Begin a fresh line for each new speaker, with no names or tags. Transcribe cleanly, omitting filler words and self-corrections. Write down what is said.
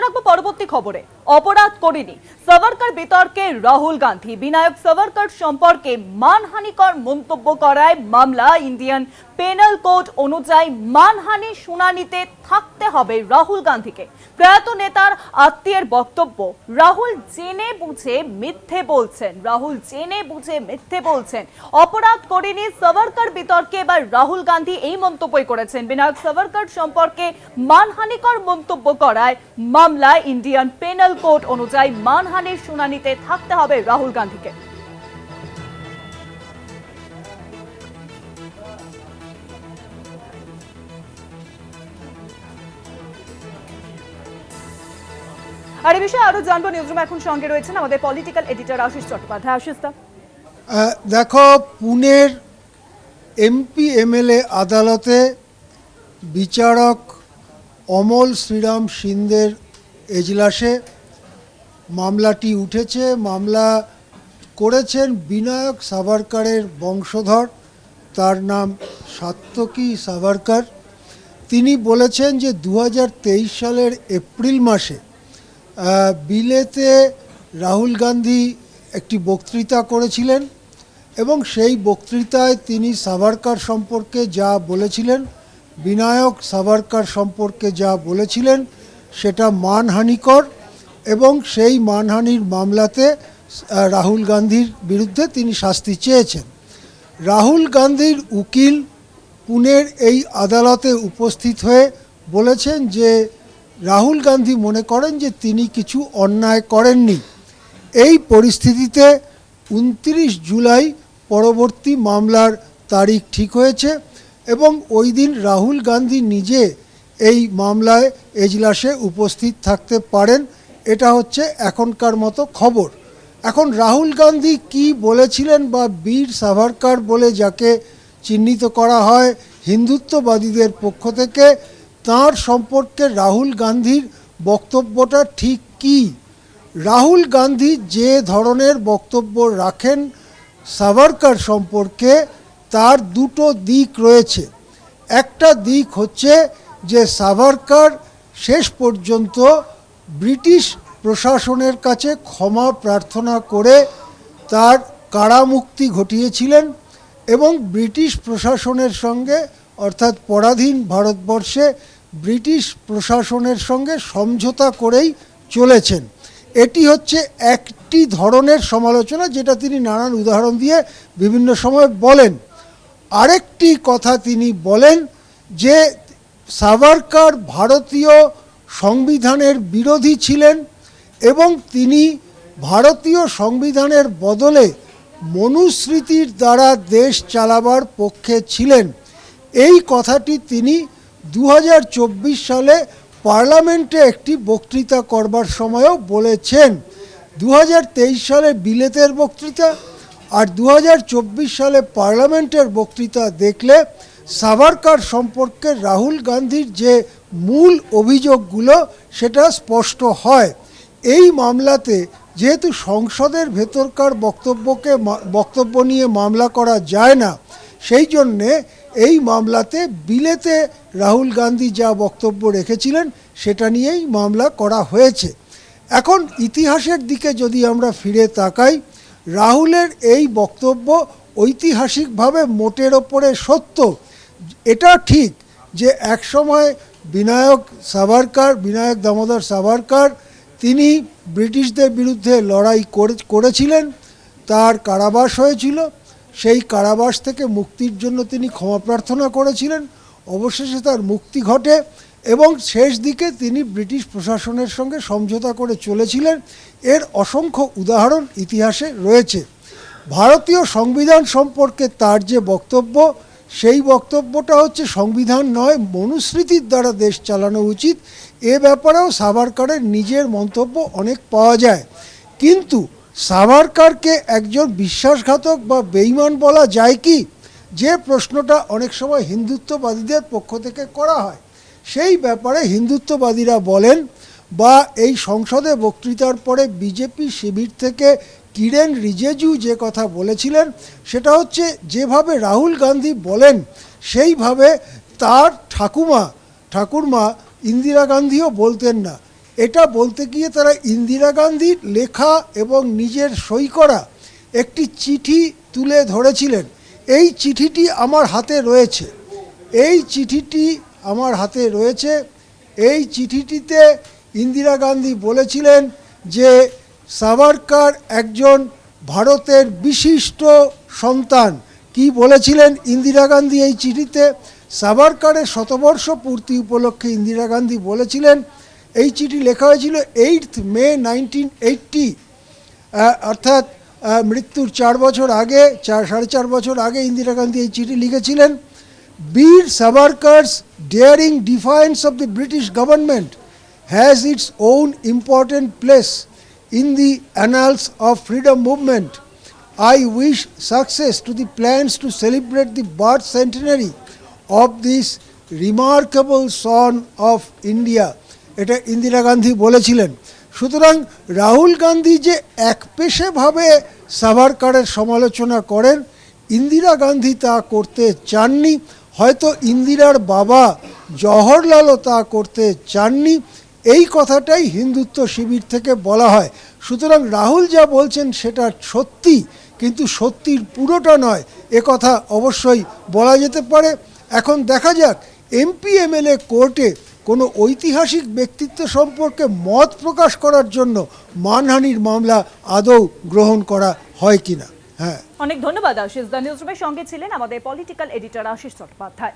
নজর রাখবো পরবর্তী খবরে। অপরাধ করেনি সাভারকর বিতর্কে রাহুল গান্ধী। বিনায়ক সাভারকর সম্পর্কে মানহানিকর মন্তব্য করায় মামলা। ইন্ডিয়ান পেনাল কোড অনুযায়ী মানহানি শুনানিতে থাকতে হবে রাহুল গান্ধীকে। প্রয়াত নেতার আত্মীয়ের বক্তব্য, রাহুল জেনে বুঝে মিথ্যে বলছেন। অপরাধ করেনি সাভারকর বিতর্কে এবার রাহুল গান্ধী এই মন্তব্যই করেছেন। বিনায়ক সাভারকর সম্পর্কে মানহানিকর মন্তব্য করায় মামলা। ইন্ডিয়ান পেনাল কোড অনুযায়ী মানহানির শুনানিতে থাকতে হবে রাহুল গান্ধীকে। আর এই বিষয়ে আরো জানবো। নিউজরুমে এখন সঙ্গে রয়েছেন আমাদের পলিটিক্যাল এডিটর আশিস চট্টোপাধ্যায়। আশিস দা,
দেখো, পুনের এমপি এমএলএ আদালতে বিচারক অমল শ্রীরাম সিন্দের এজলাসে মামলাটি উঠেছে। মামলা করেছেন বিনায়ক সাভারকরের বংশধর, তার নাম সাত্যকী সাভারকর। তিনি বলেছেন যে 2023 সালের এপ্রিল মাসে বিলেতে রাহুল গান্ধী একটি বক্তৃতা করেছিলেন এবং সেই বক্তৃতায় তিনি সাভারকর সম্পর্কে যা বলেছিলেন, বিনায়ক সাভারকর সম্পর্কে যা বলেছিলেন সেটা মানহানিকর এবং সেই মানহানির মামলাতে রাহুল গান্ধীর বিরুদ্ধে তিনি শাস্তি চেয়েছেন। রাহুল গান্ধীর উকিল পুনের এই আদালতে উপস্থিত হয়ে বলেছেন যে রাহুল গান্ধী মনে করেন যে তিনি কিছু অন্যায় করেননি। এই পরিস্থিতিতে 29 জুলাই পরবর্তী মামলার তারিখ ঠিক হয়েছে এবং ওই দিন রাহুল গান্ধী নিজে এই মামলায় এজলাসে উপস্থিত থাকতে পারেন। এটা হচ্ছে এখনকার মতো খবর। এখন রাহুল গান্ধী কি বলেছিলেন, বা বীর সাভারকর বলে যাকে চিহ্নিত করা হয় হিন্দুত্ববাদীদের পক্ষ থেকে, তার সম্পর্কে রাহুল গান্ধীর বক্তব্যটা ঠিক কি? রাহুল গান্ধী যে ধরনের বক্তব্য রাখেন সাভারকর সম্পর্কে, তার দুটো দিক রয়েছে। একটা দিক হচ্ছে যে সাভারকর শেষ পর্যন্ত ব্রিটিশ প্রশাসনের কাছে ক্ষমা প্রার্থনা করে তার কারামুক্তি ঘটিয়েছিলেন এবং ব্রিটিশ প্রশাসনের সঙ্গে, অর্থাৎ পরাধীন ভারতবর্ষে ব্রিটিশ প্রশাসনের সঙ্গে সমঝোতা করেই চলেছেন। এটি হচ্ছে একটি ধরনের সমালোচনা, যেটা তিনি নানান উদাহরণ দিয়ে বিভিন্ন সময় বলেন। আরেকটি কথা তিনি বলেন যে সাভারকর ভারতীয় সংবিধানের বিরোধী ছিলেন এবং তিনি ভারতীয় সংবিধানের বদলে মনুস্মৃতির দ্বারা দেশ চালাবার পক্ষে ছিলেন। এই কথাটি তিনি 2024 সালে পার্লামেন্টে একটি বক্তৃতা করবার সময়ও বলেছেন। 2023 সালে বিলেতের বক্তৃতা আর 2024 সালে পার্লামেন্টের বক্তৃতা দেখলে সাভারকর সম্পর্কে রাহুল গান্ধীর যে মূল অভিযোগগুলো সেটা স্পষ্ট হয়। এই মামলাতে যেহেতু সংসদের ভেতরকার বক্তব্য নিয়ে মামলা করা যায় না, সেই জন্যে এই মামলাতে বিলেতে রাহুল গান্ধী যা বক্তব্য রেখেছিলেন সেটা নিয়েই মামলা করা হয়েছে। এখন ইতিহাসের দিকে যদি আমরা ফিরে তাকাই, রাহুলের এই বক্তব্য ঐতিহাসিকভাবে মোটের ওপরে সত্য। এটা ঠিক যে একসময় বিনায়ক দামোদর সাভারকর তিনি ব্রিটিশদের বিরুদ্ধে লড়াই করেছিলেন, তার কারাবাস হয়েছিল। সেই কারাবাস থেকে মুক্তির জন্য তিনি ক্ষমা প্রার্থনা করেছিলেন, অবশেষে তার মুক্তি ঘটে এবং শেষ দিকে তিনি ব্রিটিশ প্রশাসনের সঙ্গে সমঝোতা করে চলেছিলেন। এর অসংখ্য উদাহরণ ইতিহাসে রয়েছে। ভারতীয় সংবিধান সম্পর্কে তার যে বক্তব্য, সেই বক্তব্যটা হচ্ছে সংবিধান নয়, মনুস্মৃতির দ্বারা দেশ চালানো উচিত। এ ব্যাপারেও সাভারকরের নিজের মন্তব্য অনেক পাওয়া যায়। কিন্তু সাভারকরকে একজন বিশ্বাসঘাতক বা বেঈমান বলা যায় কি, যে প্রশ্নটা অনেক সময় হিন্দুত্ববাদীদের পক্ষ থেকে করা হয়, সেই ব্যাপারে হিন্দুত্ববাদীরা বলেন, বা এই সংসদে বক্তৃতার পরে বিজেপি শিবির থেকে কিরেন রিজেজু যে কথা বলেছিলেন, সেটা হচ্ছে যেভাবে রাহুল গান্ধী বলেন সেইভাবে তার ঠাকুরমা ইন্দিরা গান্ধীও বলতেন না। এটা বলতে গিয়ে তারা ইন্দিরা গান্ধীর লেখা এবং নিজের সই করা একটি চিঠি তুলে ধরেছিলেন। এই চিঠিটি আমার হাতে রয়েছে, এই চিঠিটি আমার হাতে রয়েছে। এই চিঠিটিতে ইন্দিরা গান্ধী বলেছিলেন যে সাভারকর একজন ভারতের বিশিষ্ট সন্তান। কি বলেছিলেন ইন্দিরা গান্ধী এই চিঠিতে? সাভারকরের শতবর্ষ পূর্তি উপলক্ষে ইন্দিরা গান্ধী বলেছিলেন, এই চিঠি লেখা হয়েছিল 8 মে 1980, অর্থাৎ মৃত্যুর 4 বছর আগে, 4.5 বছর আগে ইন্দিরা গান্ধী এই চিঠি লিখেছিলেন। বীর সাভারকর's daring defiance of the British government has its own important place in the annals of freedom movement. I wish success to the plans to celebrate the birth centenary of this remarkable son of India. এটা ইন্দিরা গান্ধী বলেছিলেন। সুতরাং রাহুল গান্ধী যে একপেশেভাবে সাভারকরের সমালোচনা করেন, ইন্দিরা গান্ধী তা করতে চাননি। হয়তো ইন্দিরার বাবা জওহরলালও তা করতে চাননি। এই কথাটাই হিন্দুত্ব শিবির থেকে বলা হয়। সুতরাং রাহুল যা বলছেন সেটা সত্যি, কিন্তু সত্যির পুরোটা নয়, এ কথা অবশ্যই বলা যেতে পারে। এখন দেখা যাক এমপি এমএলএ কোর্টে কোনো ঐতিহাসিক ব্যক্তিত্ব সম্পর্কে মত প্রকাশ করার জন্য মানহানির মামলা আদৌ গ্রহণ করা হয় কিনা। হ্যাঁ,
অনেক ধন্যবাদ আশিস। দ্য নিউজ রুমের সঙ্গে ছিলেন আমাদের পলিটিক্যাল এডিটর আশিস চট্টোপাধ্যায়।